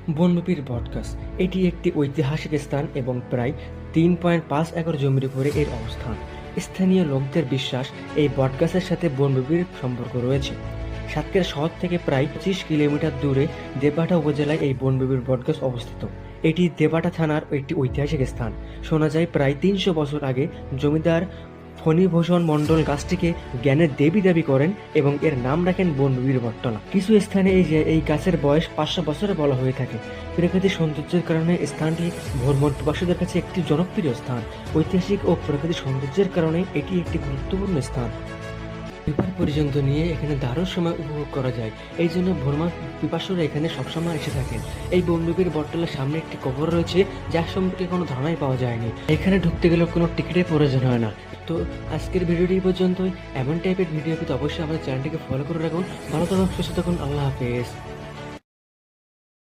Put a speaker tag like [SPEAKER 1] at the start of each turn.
[SPEAKER 1] বনবিবির বটগাছ এটি একটি ঐতিহাসিক স্থান এবং প্রায় ৩.৫ একর জমির উপরে এর অবস্থান। স্থানীয় লোকদের বিশ্বাস এই বটগাছের সাথে বনবিবির সম্পর্ক রয়েছে। সাতক্ষীরা শহর থেকে প্রায় ২৫ কিলোমিটার দূরে দেববাটা উপজেলায় এই বনবিবির বটগাছ অবস্থিত। এটি দেববাটা থানার একটি ঐতিহাসিক স্থান। শোনা যায় প্রায় ৩০০ বছর আগে জমিদার ফণীভূষণ মণ্ডল গাছটিকে জ্ঞানের দেবী দাবি করেন এবং এর নাম রাখেন বনবিবির বটতলা। কিছু স্থানে এই গাছের বয়স ৫০০ বছরে বলা হয়ে থাকে। প্রাকৃতিক সৌন্দর্যের কারণে স্থানটি ভ্রমণ পিপাসুদের কাছে একটি জনপ্রিয় স্থান। ঐতিহাসিক ও প্রাকৃতিক সৌন্দর্যের কারণে এটি একটি গুরুত্বপূর্ণ স্থান। বিবার পর্যন্ত নিয়ে এখানে দারুণ সময় উপভোগ করা যায়। এই জন্য ভ্রমণ পিপাসুরা এখানে সবসময় এসে থাকেন। এই বনবিবির বটতলার সামনে একটি কবর রয়েছে, যার সম্পর্কে কোনো ধারণাই পাওয়া যায়নি। এখানে ঢুকতে গেলেও কোনো টিকিটের প্রয়োজন হয় না। তো আজকের ভিডিওটি এই পর্যন্তই। এমন টাইপের ভিডিও পেতে অবশ্যই আমাদের চ্যানেলটিকে ফলো করে রাখুন। ভালো থাকুন, সুস্থ থাকুন, আল্লাহ হাফেজ।